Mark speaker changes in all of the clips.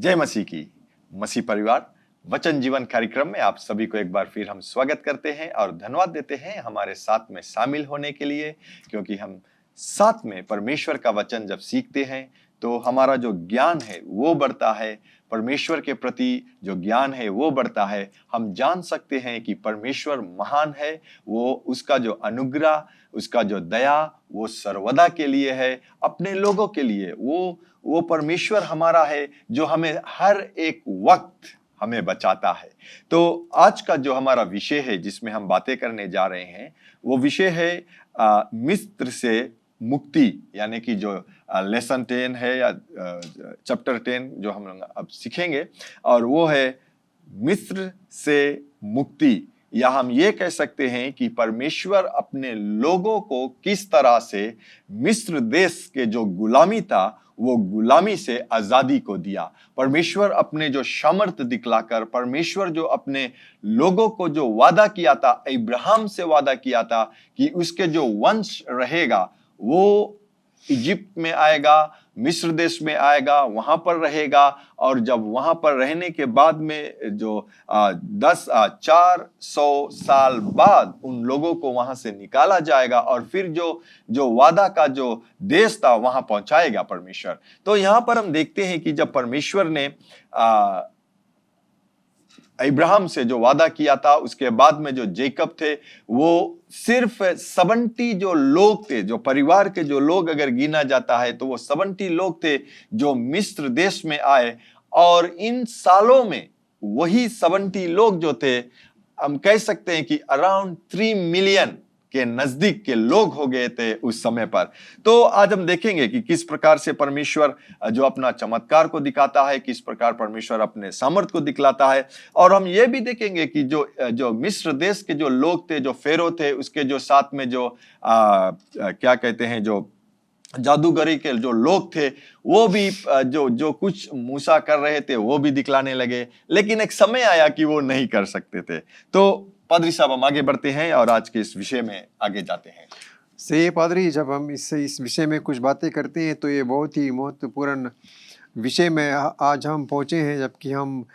Speaker 1: जय मसीह की। मसीह परिवार वचन जीवन कार्यक्रम में आप सभी को एक बार फिर हम स्वागत करते हैं और धन्यवाद देते हैं हमारे साथ में शामिल होने के लिए, क्योंकि हम साथ में परमेश्वर का वचन जब सीखते हैं तो हमारा जो ज्ञान है वो बढ़ता है, परमेश्वर के प्रति जो ज्ञान है वो बढ़ता है। हम जान सकते हैं कि परमेश्वर महान है, वो उसका जो अनुग्रह, उसका जो दया वो सर्वदा के लिए है, अपने लोगों के लिए। वो परमेश्वर हमारा है जो हमें हर एक वक्त हमें बचाता है। तो आज का जो हमारा विषय है जिसमें हम बातें करने जा रहे हैं वो विषय है मिस्र से मुक्ति, यानी कि जो लेसन 10 है या चैप्टर 10 जो हम लोग अब सीखेंगे, और वो है मिस्र से मुक्ति। या हम ये कह सकते हैं कि परमेश्वर अपने लोगों को किस तरह से मिस्र देश के जो गुलामी था वो गुलामी से आजादी को दिया। परमेश्वर अपने जो सामर्थ्य दिखलाकर, परमेश्वर जो अपने लोगों को जो वादा किया था, अब्राहम से वादा किया था कि उसके जो वंश रहेगा वो इजिप्ट में आएगा, मिस्र देश में आएगा, वहां पर रहेगा, और जब वहां पर रहने के बाद में जो 400 साल बाद उन लोगों को वहां से निकाला जाएगा और फिर जो वादा का जो देश था वहां पहुंचाएगा परमेश्वर। तो यहां पर हम देखते हैं कि जब परमेश्वर ने अब्राहम से जो वादा किया था, उसके बाद में जो जेकब थे वो सिर्फ 70 जो लोग थे, जो परिवार के जो लोग अगर गिना जाता है तो वो 70 लोग थे जो मिस्र देश में आए। और इन सालों में वही 70 लोग जो थे, हम कह सकते हैं कि अराउंड 3 मिलियन के नजदीक के लोग हो गए थे उस समय पर। तो आज हम देखेंगे कि किस प्रकार से परमेश्वर जो अपना चमत्कार को दिखाता है, किस प्रकार परमेश्वर अपने सामर्थ को दिखलाता है। और हम ये भी देखेंगे कि जो मिस्र देश के जो लोग थे, जो फेरो थे, उसके जो साथ में जो क्या कहते हैं, जो जादूगरी के जो लोग थे, वो भी जो कुछ मूसा कर रहे थे वो भी दिखलाने लगे, लेकिन एक समय आया कि वो नहीं कर सकते थे। तो पादरी साहब, हम आगे बढ़ते हैं और आज के इस विषय में आगे जाते हैं।
Speaker 2: सही पादरी, जब हम इस विषय में कुछ बातें करते हैं तो ये बहुत ही महत्वपूर्ण विषय में आज हम पहुँचे हैं, जबकि हम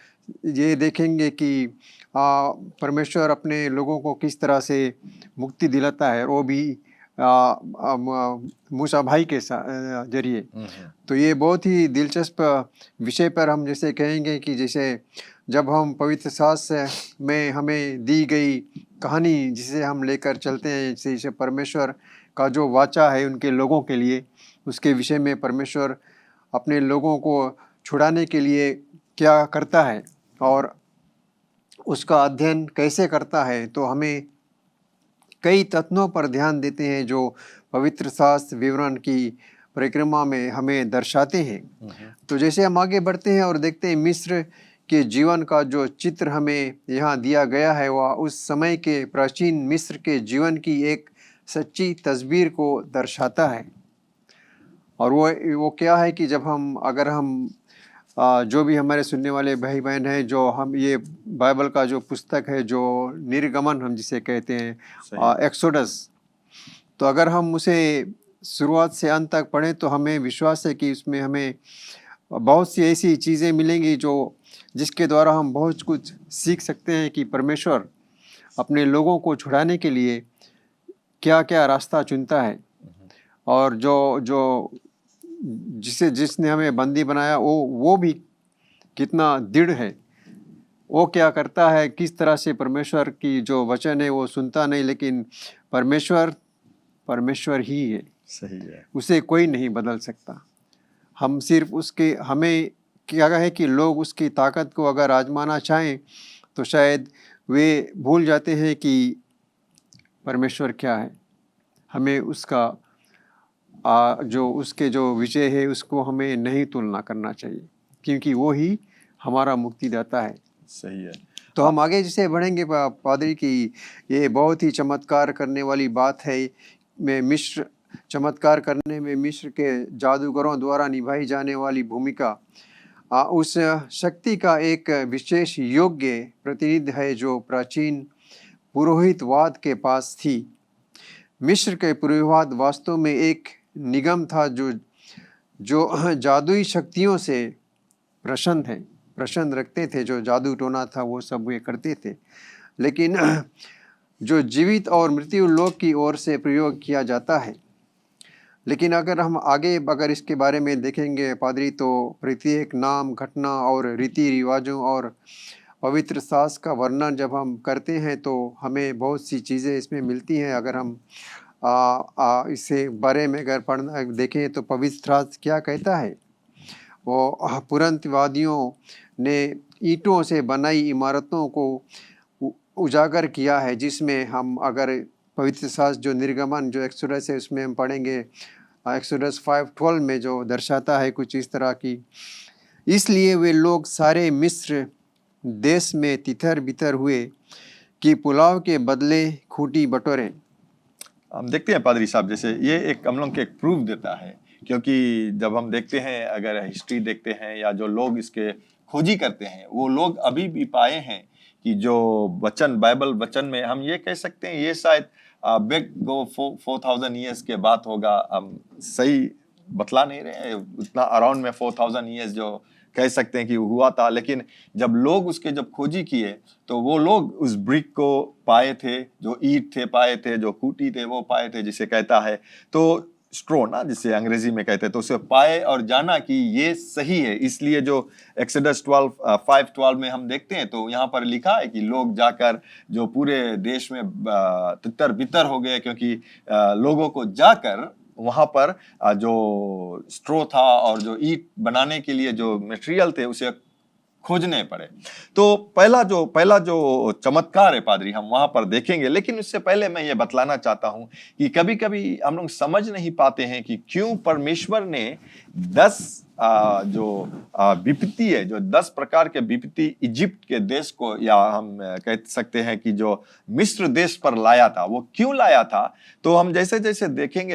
Speaker 2: ये देखेंगे कि परमेश्वर अपने लोगों को किस तरह से मुक्ति दिलाता है, वो भी मूसा भाई के जरिए। तो ये बहुत ही दिलचस्प विषय पर हम जैसे कहेंगे कि जैसे जब हम पवित्र शास्त्र में हमें दी गई कहानी जिसे हम लेकर चलते हैं, जैसे परमेश्वर का जो वाचा है उनके लोगों के लिए, उसके विषय में परमेश्वर अपने लोगों को छुड़ाने के लिए क्या करता है और उसका अध्ययन कैसे करता है, तो हमें कई तत्वों पर ध्यान देते हैं जो पवित्र शास्त्र विवरण की परिक्रमा में हमें दर्शाते हैं। तो जैसे हम आगे बढ़ते हैं और देखते हैं मिस्र के जीवन का जो चित्र हमें यहाँ दिया गया है, वह उस समय के प्राचीन मिस्र के जीवन की एक सच्ची तस्वीर को दर्शाता है। और वो क्या है कि जब अगर हम जो भी हमारे सुनने वाले भाई बहन हैं, जो हम ये बाइबल का जो पुस्तक है, जो निर्गमन हम जिसे कहते हैं, एक्सोडस, तो अगर हम उसे शुरुआत से अंत तक पढ़ें तो हमें विश्वास है कि उसमें हमें बहुत सी ऐसी चीज़ें मिलेंगी जिसके द्वारा हम बहुत कुछ सीख सकते हैं कि परमेश्वर अपने लोगों को छुड़ाने के लिए क्या क्या रास्ता चुनता है, और जिसने हमें बंदी बनाया वो भी कितना दृढ़ है, वो क्या करता है, किस तरह से परमेश्वर की जो वचन है वो सुनता नहीं, लेकिन परमेश्वर ही है।
Speaker 1: सही है,
Speaker 2: उसे कोई नहीं बदल सकता। हम सिर्फ हमें क्या है कि लोग उसकी ताकत को अगर आजमाना चाहें तो शायद वे भूल जाते हैं कि परमेश्वर क्या है। हमें उसका उसके जो विजय है उसको हमें नहीं तुलना करना चाहिए, क्योंकि वो ही हमारा मुक्तिदाता है।
Speaker 1: सही है।
Speaker 2: तो हम आगे जैसे बढ़ेंगे पादरी की ये बहुत ही चमत्कार करने वाली बात है। चमत्कार करने में मिस्र के जादूगरों द्वारा निभाई जाने वाली भूमिका उस शक्ति का एक विशेष योग्य प्रतिनिधि है जो प्राचीन पुरोहितवाद के पास थी। मिस्र के पुरोहितवाद वास्तव में एक निगम था जो जादुई शक्तियों से प्रसन्न रखते थे। जो जादू टोना था वो सब वे करते थे। लेकिन जो जीवित और मृत्यु लोक की ओर से प्रयोग किया जाता है। लेकिन अगर इसके बारे में देखेंगे पादरी, तो प्रत्येक नाम, घटना और रीति रिवाजों और पवित्र शास्त्र का वर्णन जब हम करते हैं तो हमें बहुत सी चीज़ें इसमें मिलती हैं। अगर हम इससे बारे में अगर पढ़ना देखें तो पवित्र शास्त्र क्या कहता है। वो पुरंतवादियों ने ईंटों से बनाई इमारतों को उजागर किया है, जिसमें हम अगर पवित्र शास्त्र जो निर्गमन जो एक्सोडस है उसमें हम पढ़ेंगे, एक्सोडस 5:12 में जो दर्शाता है कुछ इस तरह की। इसलिए वे लोग सारे मिस्र देश में तितर बितर हुए कि पुलाव के बदले खूंटी बटोरें।
Speaker 1: हम देखते हैं पादरी साहब, जैसे ये एक हम लोग के एक प्रूफ देता है, क्योंकि जब हम देखते हैं, अगर हिस्ट्री देखते हैं या जो लोग इसके खोजी करते हैं, वो लोग अभी भी पाए हैं कि जो वचन, बाइबल वचन में हम ये कह सकते हैं ये शायद बैक गो 4000 ईयर्स के बात होगा। हम सही बतला नहीं रहे हैं, उतना अराउंड में 4000 ईयर्स जो कह सकते हैं कि हुआ था। लेकिन जब लोग उसके जब खोजी किए तो वो लोग उस ब्रिक को पाए थे, जो ईंट थे पाए थे, जो खूंटी थे वो पाए थे, जिसे कहता है तो स्ट्रो ना, जिसे अंग्रेजी में कहते हैं, तो उसे पाए और जाना कि ये सही है। इसलिए जो एक्सोडस 5:12 में हम देखते हैं तो यहाँ पर लिखा है कि लोग जाकर जो पूरे देश में तितर बितर हो गए, क्योंकि लोगों को जाकर वहां पर जो स्ट्रो था और जो ईंट बनाने के लिए जो मटेरियल थे उसे खोजने पड़े। तो पहला जो चमत्कार है पादरी, हम वहां पर देखेंगे। लेकिन उससे पहले मैं ये बतलाना चाहता हूं कि कभी कभी हम लोग समझ नहीं पाते हैं कि क्यों परमेश्वर ने 10 जो विपत्ति है, जो 10 प्रकार के विपत्ति इजिप्ट के देश को, या हम कह सकते हैं कि जो मिस्र देश पर लाया था, वो क्यों लाया था। तो हम जैसे जैसे देखेंगे,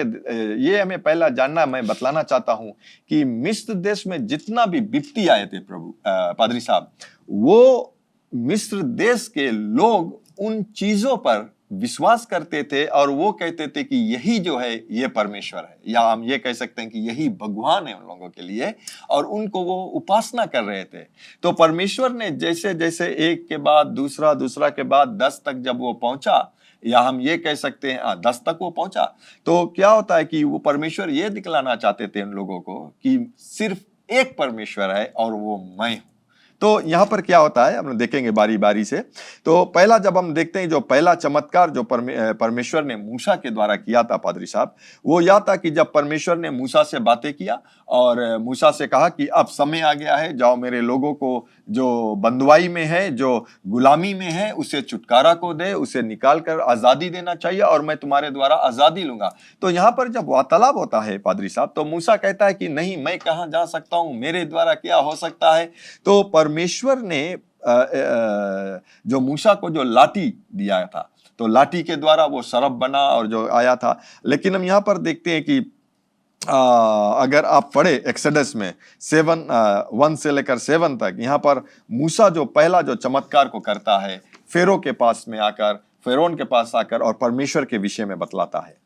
Speaker 1: ये हमें पहला जानना, मैं बतलाना चाहता हूं कि मिस्र देश में जितना भी विपत्ति आए थे प्रभु पादरी साहब, वो मिस्र देश के लोग उन चीजों पर विश्वास करते थे और वो कहते थे कि यही जो है ये परमेश्वर है, या हम ये कह सकते हैं कि यही भगवान है उन लोगों के लिए, और उनको वो उपासना कर रहे थे। तो परमेश्वर ने जैसे जैसे एक के बाद दूसरा के बाद 10 तक जब वो पहुंचा, या हम ये कह सकते हैं 10 तक वो पहुंचा, तो क्या होता है कि वो परमेश्वर ये दिखलाना चाहते थे उन लोगों को कि सिर्फ एक परमेश्वर है और वो मैं हूं। तो यहां पर क्या होता है हम देखेंगे बारी बारी से। तो पहला जब हम देखते हैं, जो पहला चमत्कार जो परमेश्वर ने मूसा के द्वारा किया था पादरी साहब, वो यह था कि जब परमेश्वर ने मूसा से बातें किया और मूसा से कहा कि अब समय आ गया है, जाओ मेरे लोगों को जो बंदुआई में है, जो गुलामी में है, उसे छुटकारा को दे, उसे निकाल कर आजादी देना चाहिए और मैं तुम्हारे द्वारा आजादी लूंगा। तो यहाँ पर जब वार्तालाप होता है पादरी साहब, तो मूसा कहता है कि नहीं, मैं कहाँ जा सकता हूँ, मेरे द्वारा क्या हो सकता है। तो परमेश्वर ने जो मूसा को जो लाठी दिया था, तो लाठी के द्वारा वो सरफ बना और जो आया था। लेकिन हम यहाँ पर देखते हैं कि अगर आप पढ़े एक्सोडस में 1 से लेकर 7 तक, यहाँ पर मूसा जो पहला जो चमत्कार को करता है, फेरो के पास में आकर, फेरोन के पास आकर और परमेश्वर के विषय में बतलाता है।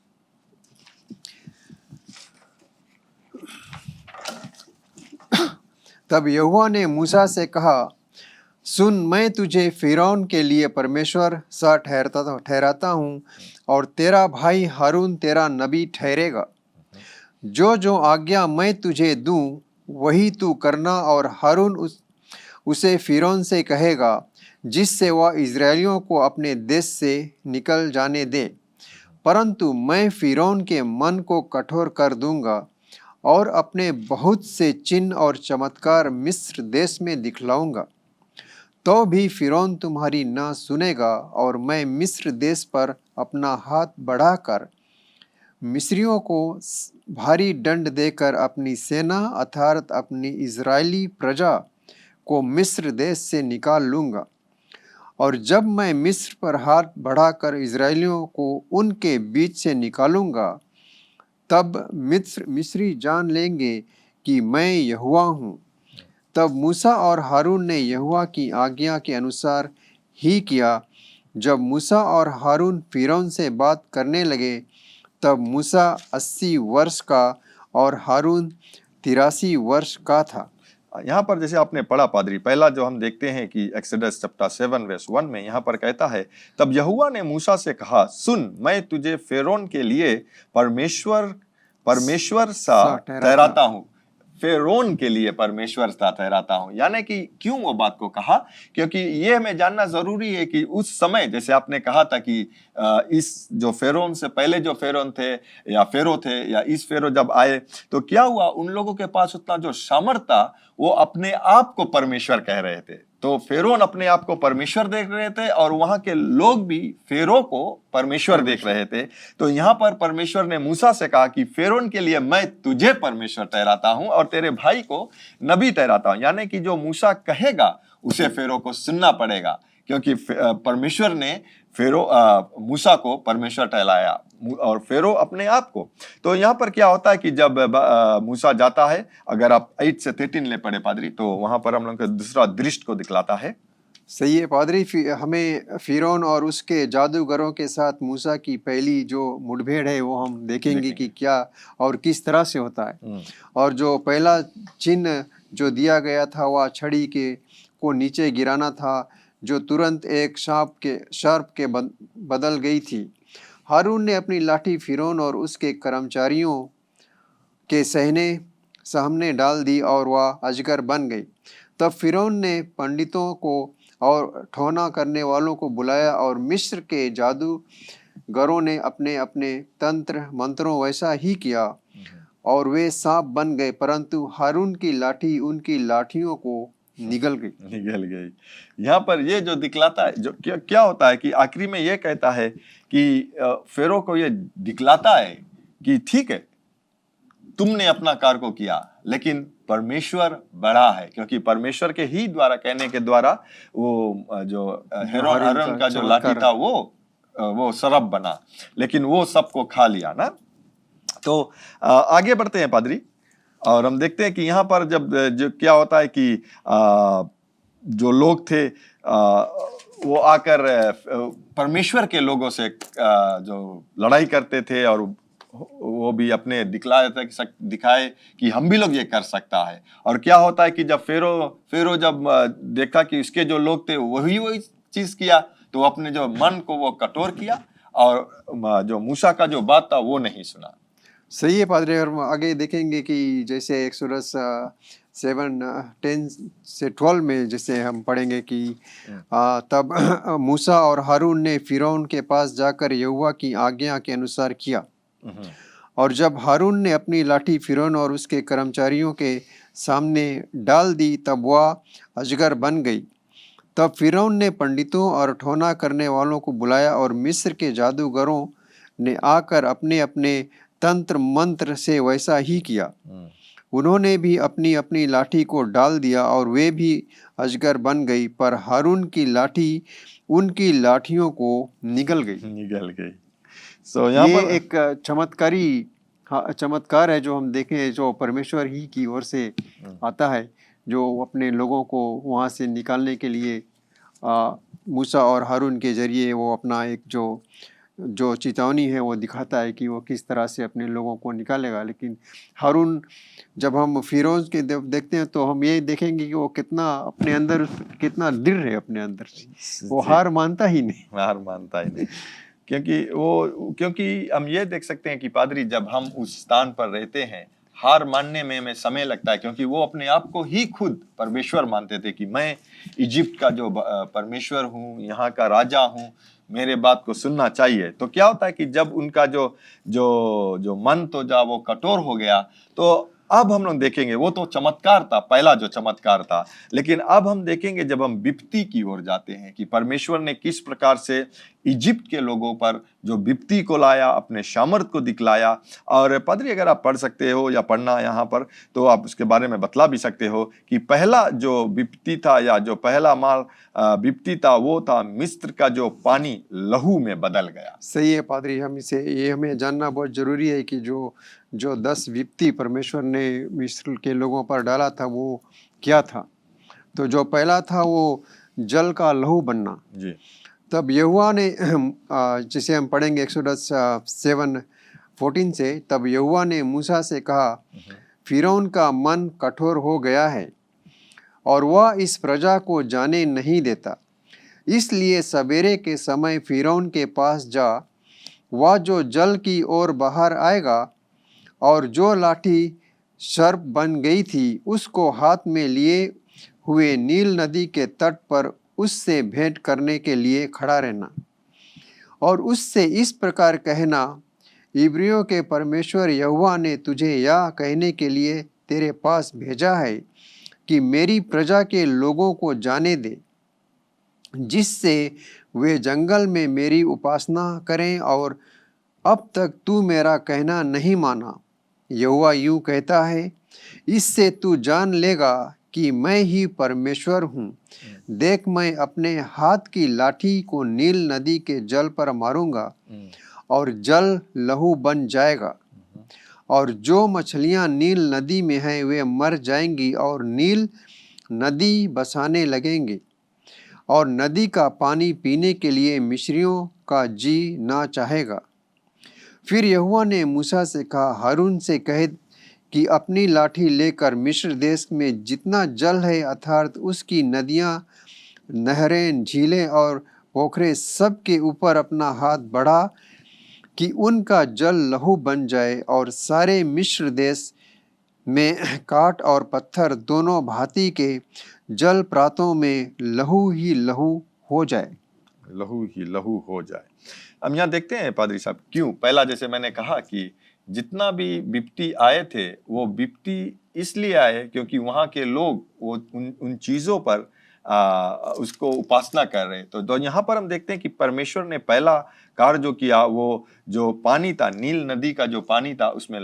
Speaker 2: तब यहोवा ने मूसा से कहा, सुन, मैं तुझे फिरौन के लिए परमेश्वर सा ठहराता हूँ और तेरा भाई हारून तेरा नबी ठहरेगा। जो आज्ञा मैं तुझे दूं वही तू करना, और हारून उसे फिरौन से कहेगा, जिससे वह इजरायलियों को अपने देश से निकल जाने दे। परंतु मैं फिरौन के मन को कठोर कर दूंगा और अपने बहुत से चिन्ह और चमत्कार मिस्र देश में दिखलाऊंगा। तो भी फिरौन तुम्हारी ना सुनेगा, और मैं मिस्र देश पर अपना हाथ बढ़ाकर मिस्रियों को भारी दंड देकर अपनी सेना अर्थात अपनी इजरायली प्रजा को मिस्र देश से निकाल लूँगा। और जब मैं मिस्र पर हाथ बढ़ाकर इजरायलियों को उनके बीच से निकालूंगा, तब मिस्री जान लेंगे कि मैं यहोवा हूँ। तब मूसा और हारून ने यहोवा की आज्ञा के अनुसार ही किया। जब मूसा और हारून फिरौन से बात करने लगे, तब मूसा 80 वर्ष का और हारून 83 वर्ष का था।
Speaker 1: यहाँ पर जैसे आपने पढ़ा पादरी, पहला जो हम देखते हैं कि एक्सोडस चैप्टर 7 वर्स 1 में यहाँ पर कहता है, तब यहोवा ने मूसा से कहा, सुन, मैं तुझे फेरोन के लिए परमेश्वर सा ठहराता हूँ। फेरोन के लिए परमेश्वर सा ठहराता हूँ, यानी कि क्यों वो बात को कहा, क्योंकि ये हमें जानना जरूरी है कि उस समय जैसे आपने कहा था कि इस जो फेरोन से पहले जो फेरोन थे या फेरो थे या इस फेरो जब आए तो क्या हुआ, उन लोगों के पास उतना जो सामर्थ था, वो अपने आप को परमेश्वर कह रहे थे। तो फेरोन अपने आप को परमेश्वर देख रहे थे और वहां के लोग भी फेरो को परमेश्वर देख रहे थे। तो यहाँ पर परमेश्वर ने मूसा से कहा कि फेरोन के लिए मैं तुझे परमेश्वर ठहराता हूं और तेरे भाई को नबी ठहराता हूं, यानी कि जो मूसा कहेगा उसे फेरो को सुनना पड़ेगा, क्योंकि परमेश्वर ने मूसा को परमेश्वर ठहराया और फेरो अपने आप को। तो यहाँ पर क्या होता है कि जब मूसा जाता है, अगर आप 8 से 13 ले पढ़े पादरी, तो वहां पर हम लोग को दूसरा दृष्ट को दिखलाता है।
Speaker 2: सही है पादरी, हमें फिरौन और उसके जादूगरों के साथ मूसा की पहली जो मुठभेड़ है वो हम देखेंगे कि क्या और किस तरह से होता है। और जो पहला चिन्ह जो दिया गया था वह छड़ी को नीचे गिराना था, जो तुरंत एक सर्प के बदल गई थी। हारून ने अपनी लाठी फिरौन और उसके कर्मचारियों के सामने डाल दी और वह अजगर बन गई। तब फिरौन ने पंडितों को और ठोना करने वालों को बुलाया और मिस्र के जादूगरों ने अपने अपने तंत्र मंत्रों वैसा ही किया और वे सांप बन गए, परंतु हारून की लाठी उनकी लाठियों को निगल गई।
Speaker 1: यहाँ पर ये जो दिखलाता है, जो क्या होता है कि आखिरी में ये कहता है कि फेरो को ये दिखलाता है कि ठीक है, तुमने अपना कार्य को किया, लेकिन परमेश्वर बड़ा है, क्योंकि परमेश्वर के ही द्वारा कहने के द्वारा वो जो हारून का जो लाठी था वो सरप बना, लेकिन वो सबको खा लिया ना। तो आगे बढ़ते हैं पादरी, और हम देखते हैं कि यहाँ पर जो क्या होता है कि जो लोग थे वो आकर परमेश्वर के लोगों से जो लड़ाई करते थे और वो भी अपने दिखाए कि हम भी लोग ये कर सकता है। और क्या होता है कि जब फेरो जब देखा कि इसके जो लोग थे वही चीज किया, तो अपने जो मन को वो कठोर किया और जो मूसा का जो बात था वो नहीं सुना।
Speaker 2: सही है पादरी, और आगे देखेंगे कि जैसे एक्सोडस 7:10 से 12 में जैसे हम पढ़ेंगे कि तब मूसा और हारून ने फिरौन के पास जाकर यहोवा की आज्ञा के अनुसार किया। और जब हारून ने अपनी लाठी फिरौन और उसके कर्मचारियों के सामने डाल दी, तब वह अजगर बन गई। तब फिरौन ने पंडितों और ठोना करने वालों को बुलाया और मिस्र के जादूगरों ने आकर अपने अपने तंत्र मंत्र से वैसा ही किया। उन्होंने भी अपनी अपनी लाठी को डाल दिया और वे भी अजगर बन गई, पर हारून की लाठी उनकी लाठियों को निगल गई। ये एक चमत्कार है जो हम देखें, जो परमेश्वर ही की ओर से आता है, जो अपने लोगों को वहाँ से निकालने के लिए मूसा और हारून के जरिए वो अपना एक जो चेतावनी है वो दिखाता है कि वो किस तरह से अपने लोगों को निकालेगा। लेकिन हारून, जब हम फिरौन के देखते हैं तो हम ये देखेंगे कि वो कितना अपने अंदर कितना दृढ़ है, अपने अंदर से वो हार मानता ही नहीं।
Speaker 1: क्योंकि हम ये देख सकते हैं कि पादरी, जब हम उस स्थान पर रहते हैं, हार मानने में हमें समय लगता है, क्योंकि वो अपने आप को ही खुद परमेश्वर मानते थे कि मैं इजिप्ट का जो परमेश्वर हूँ, यहाँ का राजा हूँ, मेरे बात को सुनना चाहिए। तो क्या होता है कि जब उनका जो मन तो जब वो कठोर हो गया, तो अब हम लोग देखेंगे, वो तो चमत्कार था, पहला जो चमत्कार था, लेकिन अब हम देखेंगे जब हम विपत्ति की ओर जाते हैं कि परमेश्वर ने किस प्रकार से इजिप्ट के लोगों पर जो विपत्ति को लाया, अपने सामर्थ को दिखलाया। और पादरी, अगर आप पढ़ सकते हो या पढ़ना यहाँ पर, तो आप उसके बारे में बतला भी सकते हो कि पहला जो विपत्ति था या जो पहला विपत्ति था वो था मिस्र का जो पानी लहू में बदल गया।
Speaker 2: सही है पादरी, हमें जानना बहुत जरूरी है कि जो 10 विपत्ति परमेश्वर ने मिस्र के लोगों पर डाला था वो क्या था। तो जो पहला था वो जल का लहू बनना जी। तब यहोवा ने, जिसे हम पढ़ेंगे एक्सोडस 7:14 से, तब यहोवा ने मूसा से कहा, फिरौन का मन कठोर हो गया है, और वह इस प्रजा को जाने नहीं देता। इसलिए सवेरे के समय फिरौन के पास जा, वह जो जल की ओर बाहर आएगा और जो लाठी सर्प बन गई थी उसको हाथ में लिए हुए नील नदी के तट पर उससे भेंट करने के लिए खड़ा रहना और उससे इस प्रकार कहना, इब्रियों के परमेश्वर यहोवा ने तुझे यह कहने के लिए तेरे पास भेजा है कि मेरी प्रजा के लोगों को जाने दे, जिससे वे जंगल में मेरी उपासना करें, और अब तक तू मेरा कहना नहीं माना। यहोवा यूं कहता है, इससे तू जान लेगा कि मैं ही परमेश्वर हूँ। देख, मैं अपने हाथ की लाठी को नील नदी के जल पर मारूंगा और जल लहू बन जाएगा, और जो मछलियां नील नदी में हैं वे मर जाएंगी और नील नदी बसाने लगेंगे, और नदी का पानी पीने के लिए मिस्रियों का जी ना चाहेगा। फिर यहोवा ने मूसा से कहा, हारून से कह कि अपनी लाठी लेकर मिस्र देश में जितना जल है अर्थात उसकी नदियां, नहरें, झीलें और पोखरे सब के ऊपर अपना हाथ बढ़ा कि उनका जल लहू बन जाए, और सारे मिस्र देश में काट और पत्थर दोनों भांति के जल प्रातों में लहू ही लहू हो जाए।
Speaker 1: लहू ही लहू हो जाए। अब यहाँ देखते हैं पादरी साहब, क्यों पहला जैसे मैंने कहा कि जितना भी विपत्ति आए थे वो विपत्ति इसलिए आए क्योंकि वहाँ के लोग वो उन चीजों पर उसको उपासना कर रहे। तो यहाँ पर हम देखते हैं कि परमेश्वर ने पहला कार्य जो किया, वो जो पानी था, नील नदी का जो पानी था, उसमें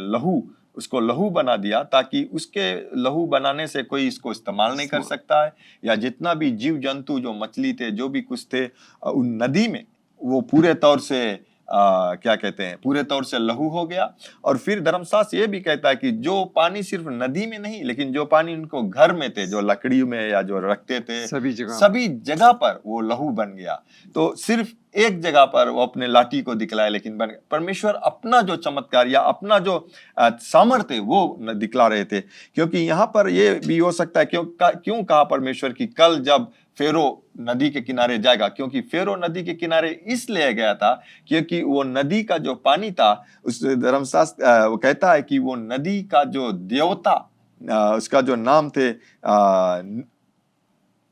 Speaker 1: उसको लहू बना दिया, ताकि उसके लहू बनाने से कोई इसको इस्तेमाल नहीं कर सकता है, या जितना भी जीव जंतु, जो मछली थे, जो भी कुछ थे उन नदी में, वो पूरे तौर से क्या कहते हैं, पूरे तौर से लहू हो गया। और फिर धर्मशास्त्र ये भी कहता है कि जो पानी सिर्फ नदी में नहीं, लेकिन जो पानी उनको घर में थे, जो लकड़ी में या जो रखते थे, सभी जगह पर वो लहू बन गया। तो सिर्फ एक जगह पर वो अपने लाठी को दिखलाए, लेकिन परमेश्वर अपना जो चमत्कार या अपना जो सामर्थ्य वो दिखला रहे थे। क्योंकि यहाँ पर ये भी हो सकता है, क्यों कहा परमेश्वर कि कल जब फेरो नदी के किनारे जाएगा, क्योंकि फेरो नदी के किनारे इसलिए गया था क्योंकि वो नदी का जो पानी था, उस धर्मशास्त्र वो कहता है कि वो नदी का जो देवता, उसका जो नाम थे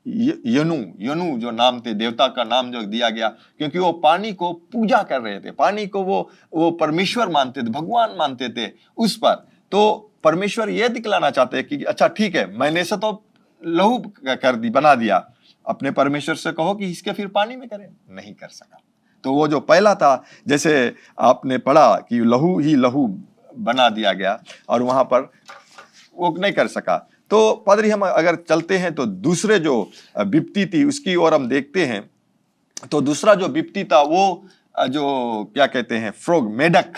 Speaker 1: यनु जो नाम थे, देवता का नाम जो दिया गया, क्योंकि वो पानी को पूजा कर रहे थे, पानी को वो परमेश्वर मानते थे, भगवान मानते थे उस पर। तो परमेश्वर ये दिखलाना चाहते हैं कि अच्छा ठीक है, मैंने से तो लहू बना दिया, अपने परमेश्वर से कहो कि इसके फिर पानी में करें, नहीं कर सका। तो वो जो पहला था, जैसे आपने पढ़ा कि लहू ही लहू बना दिया गया, और वहां पर वो नहीं कर सका। तो पादरी, हम अगर चलते हैं तो दूसरे जो विपत्ति थी उसकी ओर हम देखते हैं। तो दूसरा जो विपत्ति था वो जो क्या कहते हैं, फ्रॉग, मेढक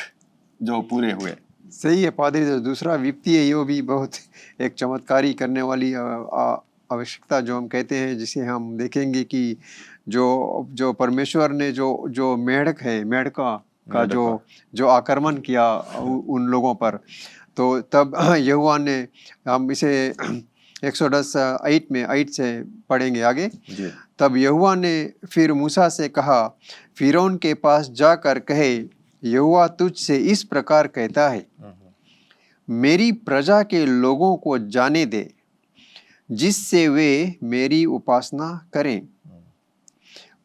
Speaker 1: जो पूरे हुए।
Speaker 2: सही है पादरी, जो दूसरा विपत्ति है ये भी बहुत एक चमत्कारी करने वाली आवश्यकता जो हम कहते हैं, जिसे हम देखेंगे कि जो परमेश्वर ने जो मेढक है, मेढका का जो आक्रमण किया उन लोगों पर, तो तब यहोवा ने, हम इसे 110:8 में 8 से पढ़ेंगे आगे। तब यहोवा ने फिर मूसा से कहा, फिरौन के पास जाकर कहे, यहोवा तुझसे इस प्रकार कहता है, मेरी प्रजा के लोगों को जाने दे, जिससे वे मेरी उपासना करें।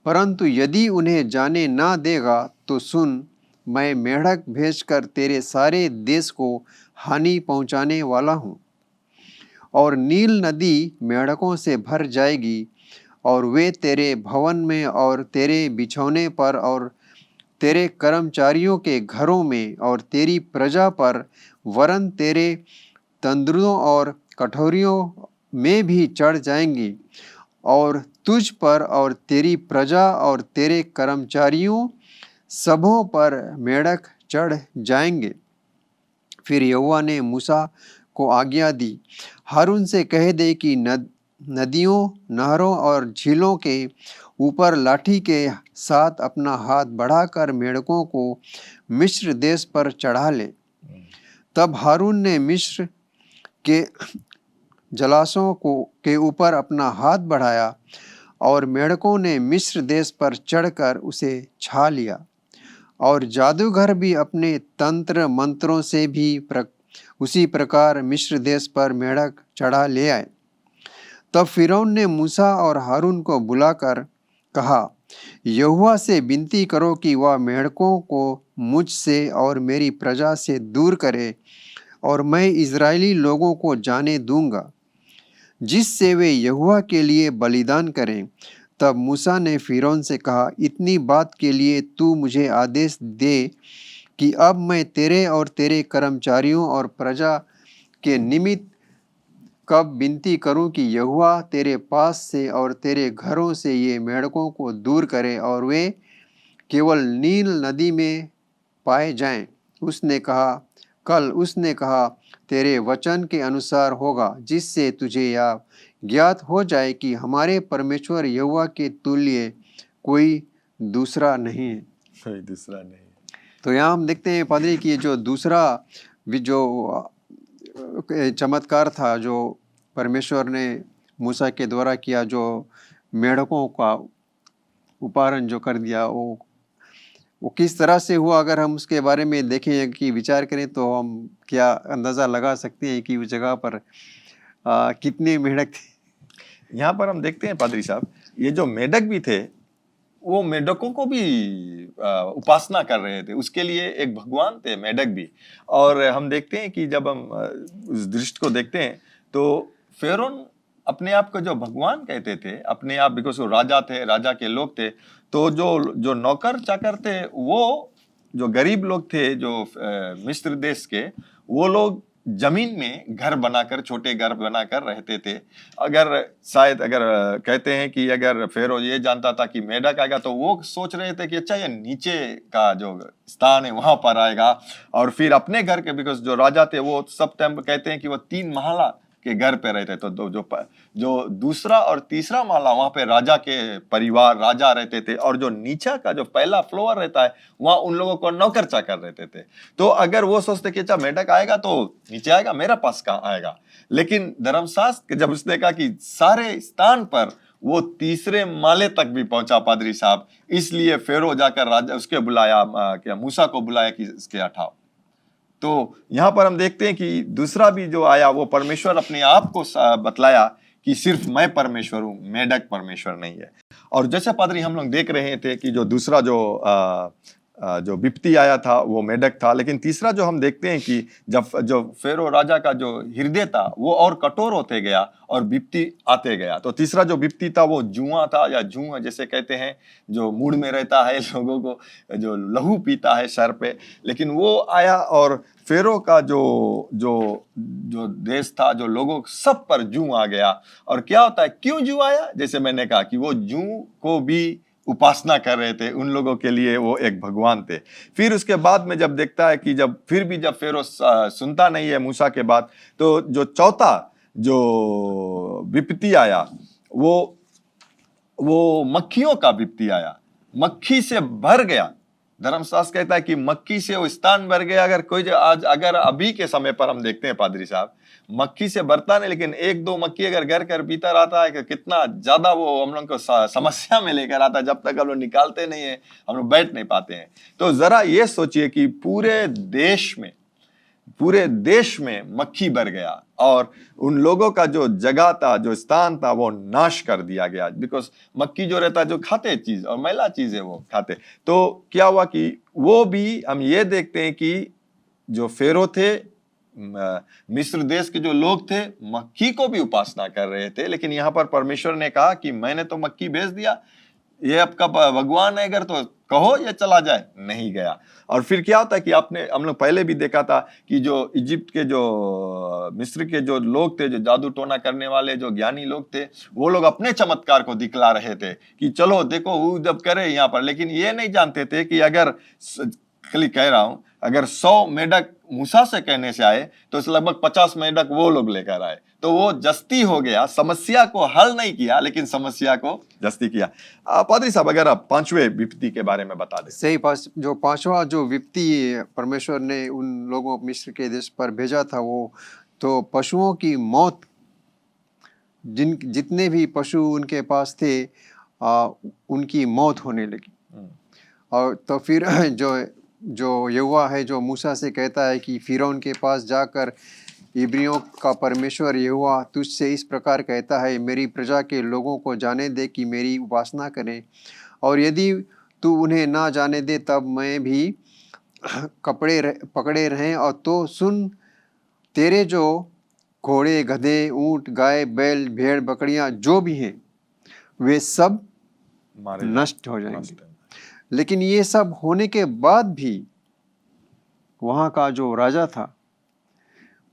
Speaker 2: परंतु यदि उन्हें जाने ना देगा तो सुन, मैं मेढक भेजकर तेरे सारे देश को हानि पहुंचाने वाला हूँ, और नील नदी मेढकों से भर जाएगी, और वे तेरे भवन में और तेरे बिछौने पर और तेरे कर्मचारियों के घरों में और तेरी प्रजा पर, वरन तेरे तंदुरों और कटोरियों में भी चढ़ जाएंगी, और तुझ पर और तेरी प्रजा और तेरे कर्मचारियों सबों पर मेढक चढ़ जाएंगे। फिर यहोवा ने मूसा को आज्ञा दी, हारून से कह दे कि नदियों, नहरों और झीलों के ऊपर लाठी के साथ अपना हाथ बढ़ाकर मेढकों को मिस्र देश पर चढ़ा ले। तब हारून ने मिस्र के जलाशयों को के ऊपर अपना हाथ बढ़ाया और मेढ़कों ने मिस्र देश पर चढ़कर उसे छा लिया। और जादूगर भी अपने तंत्र मंत्रों से भी उसी प्रकार मिस्र देश पर मेढ़क चढ़ा ले आए। तब फिरौन ने मूसा और हारून को बुलाकर कहा, यहोवा से विनती करो कि वह मेढ़कों को मुझसे और मेरी प्रजा से दूर करे, और मैं इज़राइली लोगों को जाने दूंगा, जिससे वे यहोवा के लिए बलिदान करें। तब मूसा ने फिरौन से कहा, इतनी बात के लिए तू मुझे आदेश दे कि अब मैं तेरे और तेरे कर्मचारियों और प्रजा के निमित्त कब विनती करूं कि यहोवा तेरे पास से और तेरे घरों से ये मेढ़कों को दूर करे और वे केवल नील नदी में पाए जाएं। उसने कहा, तेरे वचन के अनुसार होगा, जिससे तुझे यह ज्ञात हो जाए कि हमारे परमेश्वर यहोवा के तुल्य कोई दूसरा नहीं है।
Speaker 1: कोई दूसरा नहीं।
Speaker 2: तो यहाँ हम देखते हैं पादरी कि जो दूसरा जो चमत्कार था जो परमेश्वर ने मूसा के द्वारा किया, जो मेढ़कों का उपहारण जो कर दिया, वो किस तरह से हुआ, अगर हम उसके बारे में देखें कि विचार करें तो हम क्या अंदाज़ा लगा सकते हैं कि उस जगह पर कितने मेढक थे।
Speaker 1: यहाँ पर हम देखते हैं पादरी साहब, ये जो मेढक भी थे वो मेढकों को भी उपासना कर रहे थे, उसके लिए एक भगवान थे मेढक भी। और हम देखते हैं कि जब हम उस दृश्य को देखते हैं तो फेरोन अपने आप को जो भगवान कहते थे अपने आप, बिकॉज वो राजा थे, राजा के लोग थे, तो जो नौकर चाकर थे, वो जो गरीब लोग थे जो मिस्र देश के, वो लोग जमीन में घर बनाकर, छोटे घर बनाकर रहते थे। शायद अगर कहते हैं कि अगर फेरो ये जानता था कि मेढक आएगा तो वो सोच रहे थे कि अच्छा ये नीचे का जो स्थान है वहां पर आएगा, और फिर अपने घर के, बिकॉज जो राजा थे वो सब टाइम कहते हैं कि वो 3 महला के घर पे रहते, तो जो दूसरा और तीसरा माला वहां पे राजा के परिवार, राजा रहते थे, और जो नीचा का जो पहला फ्लोर रहता है वहां उन लोगों को नौकर चाकर रहते थे। तो अगर वो सोचते कि अच्छा मेढक आएगा तो नीचे आएगा, मेरा पास कहाँ आएगा, लेकिन धर्मशास्त्र जब उसने कहा कि सारे स्थान पर वो तीसरे माले तक भी पहुंचा पादरी साहब, इसलिए फेरो जाकर राजा उसके बुलाया, क्या मूसा को बुलाया कि इसके हटाओ। तो यहां पर हम देखते हैं कि दूसरा भी जो आया वो परमेश्वर अपने आप को बतलाया कि सिर्फ मैं परमेश्वर हूं, मेढक परमेश्वर नहीं है। और जैसे पादरी हम लोग देख रहे थे कि जो दूसरा जो विपत्ति आया था वो मेढक था, लेकिन तीसरा जो हम देखते हैं कि जो फेरो राजा का जो हृदय था वो और कठोर होते गया और विपत्ति आते गया। तो तीसरा जो विपत्ति था वो जुआ था, या जुआ जैसे कहते हैं, जो मूड में रहता है लोगों को, जो लहू पीता है सर पे, लेकिन वो आया और फेरो का जो देश था, जो लोगों सब पर जू आ गया। और क्या होता है, क्यों जू आया, जैसे मैंने कहा कि वो जू को भी उपासना कर रहे थे, उन लोगों के लिए वो एक भगवान थे। फिर उसके बाद में जब देखता है कि जब फेरो सुनता नहीं है मूसा के बात, तो जो चौथा जो विपत्ति आया वो मक्खियों का विपत्ति आया, मक्खी से भर गया। धर्मशास्त्र कहता है कि मक्खी से वो स्थान भर गया। अगर अभी के समय पर हम देखते हैं पादरी साहब, मक्खी से भरता नहीं, लेकिन 1-2 मक्खी अगर घर कर भीतर आता है कि कितना ज्यादा वो हम लोग को समस्या में लेकर आता है। जब तक हम लोग निकालते नहीं है हम लोग बैठ नहीं पाते हैं। तो जरा ये सोचिए कि पूरे देश में मक्खी भर गया और उन लोगों का जो जगह था, जो स्थान था, वो नाश कर दिया गया। बिकॉज मक्खी जो रहता है, जो खाते चीज और मैला चीज है वो खाते। तो क्या हुआ कि वो भी हम ये देखते हैं कि जो फेरो थे, मिस्र देश के जो लोग थे, मक्खी को भी उपासना कर रहे थे। लेकिन यहाँ पर परमेश्वर ने कहा कि मैंने तो मक्खी भेज दिया, ये आपका भगवान है, अगर तो कहो ये चला जाए, नहीं गया। और फिर क्या होता है कि हम लोग पहले भी देखा था कि जो इजिप्ट के, जो मिस्र के जो लोग थे, जो जादू टोना करने वाले जो ज्ञानी लोग थे, वो लोग अपने चमत्कार को दिखला रहे थे कि चलो देखो वो जब करे यहाँ पर। लेकिन ये नहीं जानते थे कि अगर कह रहा हूं, अगर 100 मेढक मूसा से कहने से आए तो लगभग 50 मेढक वो लोग लेकर आए। तो वो जस्ती हो गया, समस्या को हल नहीं किया लेकिन समस्या को जस्ती किया। पादरी साहब, अगर आप 5वें विपत्ति के बारे में बता दें।
Speaker 2: सही, जो 5वां जो विपत्ति परमेश्वर ने उन लोगों मिस्र के देश पर भेजा था, वो तो पशुओं की मौत जितने भी पशु उनके पास थे उनकी मौत होने लगी। और तो फिर जो जो यहोवा है जो मूसा से कहता है कि फिरौन के पास जाकर इब्रियों का परमेश्वर यहोवा तुझसे इस प्रकार कहता है, मेरी प्रजा के लोगों को जाने दे कि मेरी उपासना करें, और यदि तू उन्हें ना जाने दे तब मैं भी पकड़े रहें। और तो सुन, तेरे जो घोड़े, गधे, ऊंट, गाय, बैल, भेड़, बकरियां जो भी हैं वे सब नष्ट हो जाएंगे। लेकिन ये सब होने के बाद भी वहाँ का जो राजा था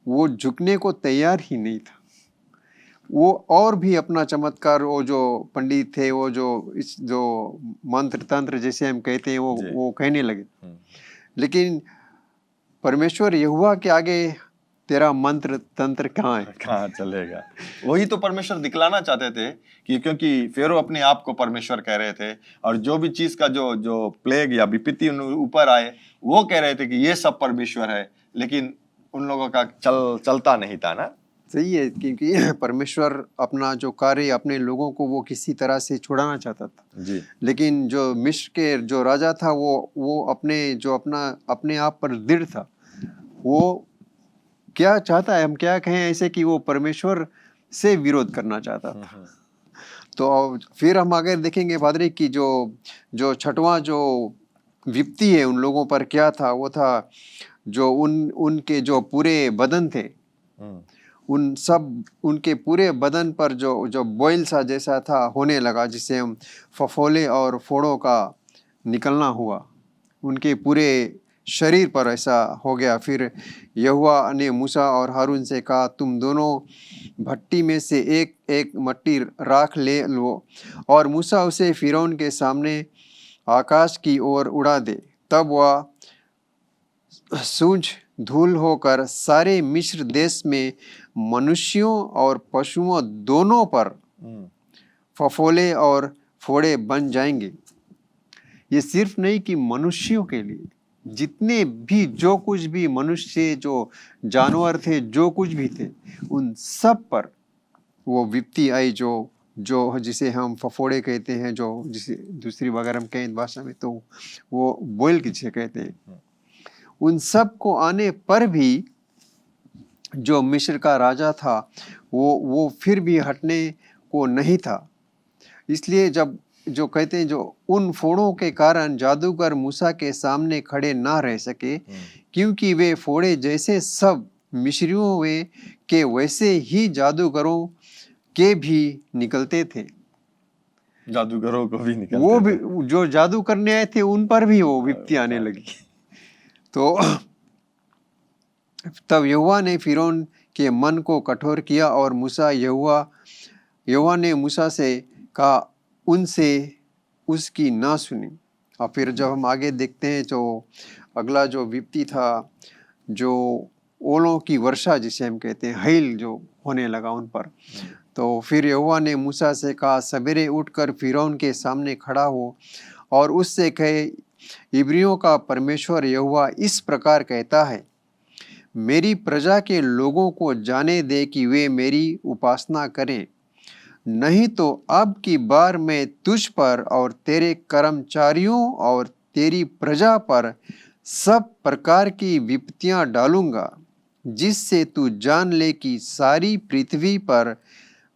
Speaker 2: वो झुकने को तैयार ही नहीं था। वो और भी अपना चमत्कार, वो जो पंडित थे, वो जो मंत्र तंत्र जैसे हम कहते हैं वो कहने लगे। लेकिन परमेश्वर यहोवा के आगे तेरा मंत्र तंत्र कहाँ है,
Speaker 1: कहाँ चलेगा। वही तो परमेश्वर दिखलाना चाहते थे कि क्योंकि फेरो अपने आप को परमेश्वर कह रहे थे, और जो भी चीज का जो प्लेग या विपत्ति ऊपर आए वो कह रहे थे कि ये सब परमेश्वर है, लेकिन उन लोगों का चलता नहीं था ना।
Speaker 2: सही है, क्योंकि परमेश्वर अपना जो कार्य अपने लोगों को वो किसी तरह से छुड़ाना चाहता था
Speaker 1: जी।
Speaker 2: लेकिन जो मिस्र के जो राजा था वो अपने आप पर दृढ़ था। वो क्या चाहता है, हम क्या कहें ऐसे कि वो परमेश्वर से विरोध करना चाहता था। तो फिर हम आगे देखेंगे पादरी की जो छठवां जो विपत्ति है उन लोगों पर क्या था। वो था जो उनके जो पूरे बदन थे, उनके पूरे बदन पर जो बॉयल सा जैसा था होने लगा, जिसे हम फफोले और फोड़ों का निकलना हुआ, उनके पूरे शरीर पर ऐसा हो गया। फिर यहोवा ने मूसा और हारून से कहा, तुम दोनों भट्टी में से एक एक मट्टी राख ले लो और मूसा उसे फिरौन के सामने आकाश की ओर उड़ा दे। तब वह सूझ धूल होकर सारे मिस्र देश में मनुष्यों और पशुओं दोनों पर फफोले और फोड़े बन जाएंगे। ये सिर्फ नहीं कि मनुष्यों के लिए, जितने भी जो कुछ भी मनुष्य, जो जानवर थे, जो कुछ भी थे, उन सब पर वो विपत्ति आई जो जिसे हम फफोड़े कहते हैं, जो जिसे दूसरी वगैरह हम कहें भाषा में तो वो बोइल किसे कहते हैं। उन सब को आने पर भी जो मिस्र का राजा था वो फिर भी हटने को नहीं था। इसलिए जो कहते हैं, जो उन फोड़ों के कारण जादूगर मूसा के सामने खड़े ना रह सके, क्योंकि वे फोड़े जैसे सब मिस्रियों के वैसे ही जादूगरों के भी निकलते थे।
Speaker 1: जादूगरों को भी निकलते
Speaker 2: वो भी जो जादू करने आए थे उन पर भी वो विपत्ति आने लगी। तो तब यहोवा ने फिरौन के मन को कठोर किया और यहोवा ने मूसा से कहा, उनसे उसकी ना सुनी। और फिर जब हम आगे देखते हैं जो अगला जो विपत्ति था, जो ओलों की वर्षा जिसे हम कहते हैं, हैल जो होने लगा उन पर। तो फिर यहोवा ने मूसा से कहा, सवेरे उठकर फिरौन के सामने खड़ा हो और उससे कहे, इब्रियों का परमेश्वर यहोवा इस प्रकार कहता है, मेरी प्रजा के लोगों को जाने दे कि वे मेरी उपासना करें, नहीं तो अब की बार मैं तुझ पर और तेरे कर्मचारियों और तेरी प्रजा पर सब प्रकार की विपत्तियां डालूंगा, जिससे तू जान ले कि सारी पृथ्वी पर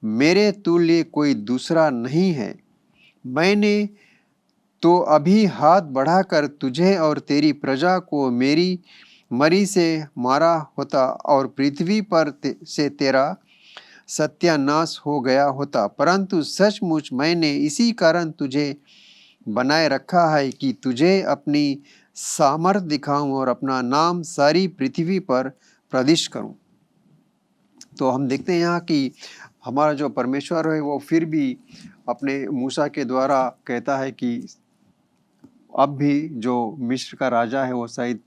Speaker 2: मेरे तुल्य कोई दूसरा नहीं है। मैंने तो अभी हाथ बढ़ाकर तुझे और तेरी प्रजा को मेरी मरी से मारा होता और पृथ्वी पर से तेरा सत्यानाश हो गया होता, परंतु सचमुच मैंने इसी कारण तुझे बनाए रखा है कि तुझे अपनी सामर्थ दिखाऊं और अपना नाम सारी पृथ्वी पर प्रतिष्ठित करूं। तो हम देखते हैं यहाँ कि हमारा जो परमेश्वर है वो फिर भी अपने मूसा के द्वारा कहता है कि अब भी जो मिस्र का राजा है वो शायद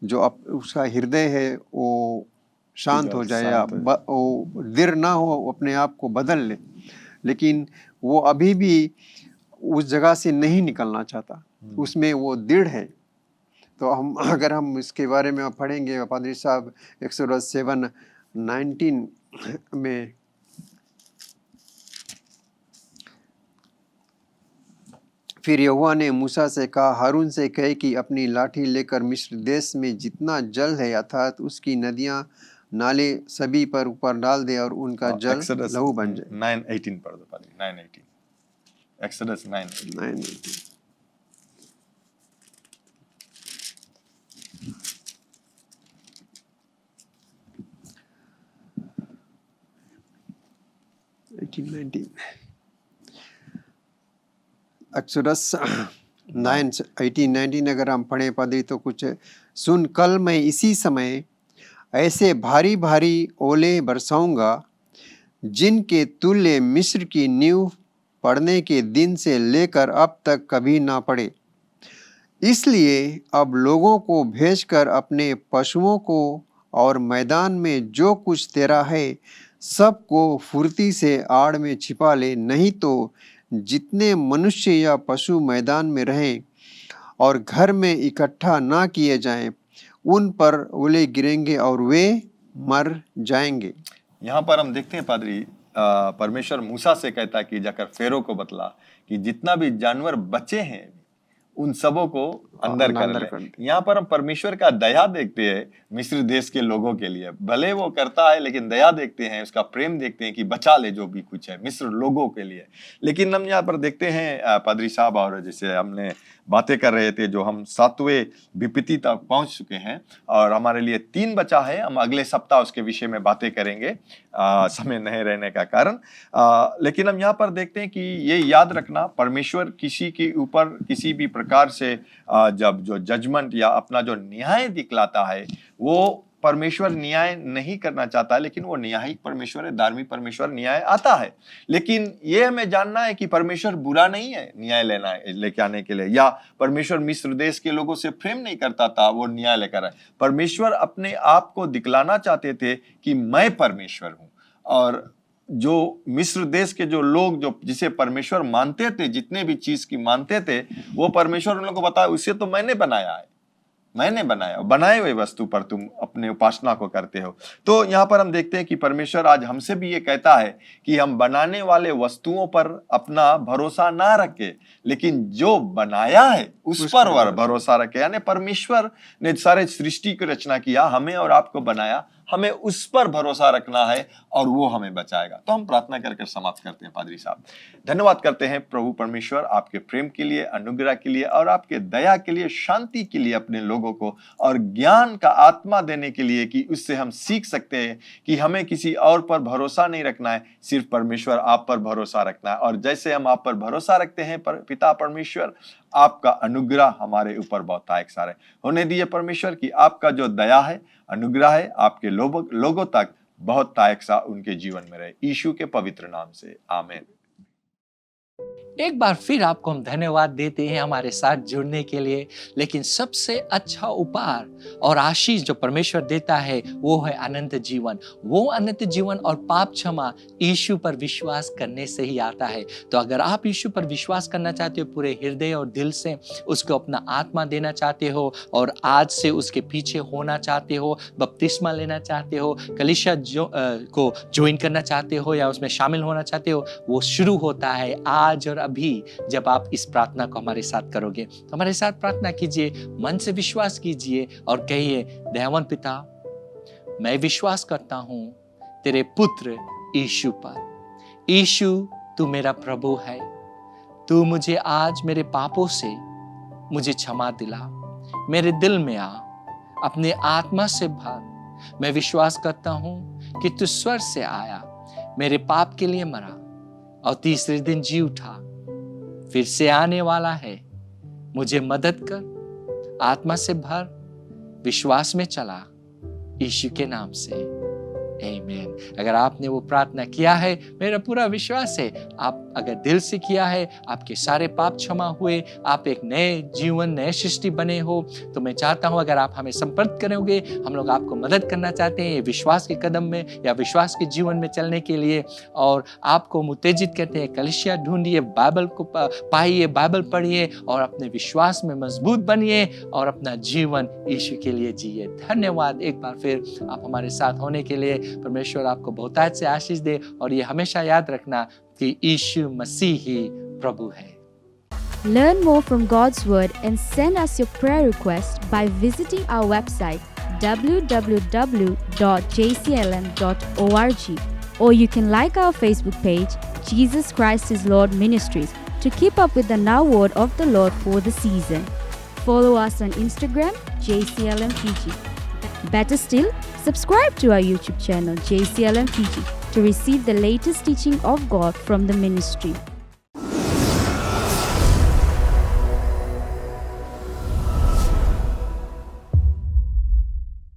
Speaker 2: जो उसका हृदय है वो शांत हो जाए या वो दृढ़ ना हो, अपने आप को बदल ले, लेकिन वो अभी भी उस जगह से नहीं निकलना चाहता, उसमें वो दृढ़ है। तो अगर हम इसके बारे में पढ़ेंगे पादरी साहब, Exodus 7:19 में फिर यहोवा ने मूसा से कहा, हारून से कहे कि अपनी लाठी लेकर मिस्र देश में जितना जल है अर्थात उसकी नदियां नाले सभी पर ऊपर डाल दे और उनका जल
Speaker 1: Exodus
Speaker 2: लहू बन जाए।
Speaker 1: 9:18 पढ़ दो पादी, 9:18, Exodus 9:18।
Speaker 2: 9:18 18:19 एक्सोडस 9:18-19 अगर हम पढ़े पादरी तो कुछ सुन, कल मैं इसी समय ऐसे भारी भारी ओले बरसाऊंगा जिनके तुल्य मिस्र की नींव पड़ने के दिन से लेकर अब तक कभी ना पड़े। इसलिए अब लोगों को भेजकर अपने पशुओं को और मैदान में जो कुछ तेरा है सबको फुर्ती से आड़ में छिपा ले, नहीं तो जितने मनुष्य या पशु मैदान में रहें और घर में इकट्ठा ना किए जाएं, उन पर ओले गिरेंगे और वे मर जाएंगे।
Speaker 1: यहाँ पर हम देखते हैं पादरी, परमेश्वर मूसा से कहता है कि जाकर फेरो को बतला कि जितना भी जानवर बचे हैं उन सबों को अंदर कर ले। यहाँ पर हम परमेश्वर का दया देखते हैं मिस्र देश के लोगों के लिए, भले वो करता है लेकिन दया देखते हैं, उसका प्रेम देखते हैं कि बचा ले जो भी कुछ है मिस्र लोगों के लिए। लेकिन हम यहाँ पर देखते हैं पादरी साहब, और जैसे हमने बातें कर रहे थे जो हम 7वें विपत्ति तक पहुंच चुके हैं और हमारे लिए 3 बचा है। हम अगले सप्ताह उसके विषय में बातें करेंगे, समय नहीं रहने का कारण। लेकिन हम यहाँ पर देखते हैं कि ये याद रखना, परमेश्वर किसी के ऊपर किसी भी प्रकार से जब जो जजमेंट या अपना जो न्याय दिखलाता है, वो परमेश्वर न्याय नहीं करना चाहता, लेकिन वो न्यायिक परमेश्वर है, धार्मिक परमेश्वर, न्याय आता है। लेकिन ये हमें जानना है कि परमेश्वर बुरा नहीं है न्याय लेके आने के लिए, या परमेश्वर मिस्र देश के लोगों से प्रेम नहीं करता था वो न्याय लेकर आए। परमेश्वर अपने आप को दिखलाना चाहते थे कि मैं परमेश्वर हूं, और जो मिस्र देश के जो लोग जो जिसे परमेश्वर मानते थे, जितने भी चीज की मानते थे, वो परमेश्वर उन लोगों को बताया उसे तो मैंने बनाया है, मैंने बनाया, बनाए हुए वस्तु पर तुम अपने उपासना को करते हो। तो यहाँ पर हम देखते हैं कि परमेश्वर आज हमसे भी ये कहता है कि हम बनाने वाले वस्तुओं पर अपना भरोसा ना रखें, लेकिन जो बनाया है उस पर भरोसा रखें। यानी परमेश्वर ने सारे सृष्टि की रचना किया, हमें और आपको बनाया, हमें उस पर भरोसा रखना है और वो हमें बचाएगा। तो हम प्रार्थना करके समाप्त करते हैं। पादरी साहब, धन्यवाद करते हैं प्रभु परमेश्वर आपके प्रेम के लिए, अनुग्रह के लिए और आपके दया के लिए, शांति के लिए अपने लोगों को, और ज्ञान का आत्मा देने के लिए कि उससे हम सीख सकते हैं कि हमें किसी और पर भरोसा नहीं रखना है, सिर्फ परमेश्वर आप पर भरोसा रखना है। और जैसे हम आप पर भरोसा रखते हैं पिता परमेश्वर, आपका अनुग्रह हमारे ऊपर बहुत आयक सारे होने दिए परमेश्वर, कि आपका जो दया है, अनुग्रह है, आपके लोगों तक बहुत तायक सा उनके जीवन में रहे, यीशु के पवित्र नाम से, आमीन।
Speaker 3: एक बार फिर आपको हम धन्यवाद देते हैं हमारे साथ जुड़ने के लिए। लेकिन सबसे अच्छा उपहार और आशीष जो परमेश्वर देता है वो है अनंत जीवन। वो अनंत जीवन और पाप क्षमा यीशु पर विश्वास करने से ही आता है। तो अगर आप यीशु पर विश्वास करना चाहते हो, पूरे हृदय और दिल से उसको अपना आत्मा देना चाहते हो और आज से उसके पीछे होना चाहते हो, बपतिस्मा लेना चाहते हो, कलीसिया को ज्वाइन करना चाहते हो या उसमें शामिल होना चाहते हो, वो शुरू होता है आज और अभी जब आप इस प्रार्थना को हमारे साथ करोगे। तो हमारे साथ प्रार्थना कीजिए, मन से विश्वास कीजिए और कहिए, दयावान पिता, मैं विश्वास करता हूं तेरे पुत्र यीशु पर। यीशु, तू मेरा प्रभु है। तू मुझे आज मेरे पापों से मुझे क्षमा दिला, मेरे दिल में आ, अपने आत्मा से भर। मैं विश्वास करता हूं कि तू स्वर्ग से आया, मेरे पाप के लिए मरा और तीसरे दिन जी उठा, फिर से आने वाला है। मुझे मदद कर, आत्मा से भर, विश्वास में चला, यीशु के नाम से, आमीन। अगर आपने वो प्रार्थना किया है, मेरा पूरा विश्वास है आप अगर दिल से किया है, आपके सारे पाप क्षमा हुए, आप एक नए जीवन, नए सृष्टि बने हो। तो मैं चाहता हूं अगर आप हमें संपर्क करोगे, हम लोग आपको मदद करना चाहते हैं ये विश्वास के कदम में या विश्वास के जीवन में चलने के लिए, और आपको उत्तेजित करते हैं, कलीसिया ढूंढिए, बाइबल को पाइए, बाइबल पढ़िए और अपने विश्वास में मजबूत बनिए और अपना जीवन यीशु के लिए जिए। धन्यवाद एक बार फिर आप हमारे साथ होने के लिए। परमेश्वर आपको बहुतायत से आशीष दे और ये हमेशा याद रखना कि यीशु मसीह ही प्रभु है।
Speaker 4: Learn more from God's Word and send us your prayer requests by visiting our website www.jclm.org, or you can like our Facebook page, Jesus Christ is Lord Ministries, to keep up with the Now Word of the Lord for the season. Follow us on Instagram, JCLM Fiji. Better still, subscribe to our YouTube channel, JCLM Fiji, to receive the latest teaching of God from the ministry.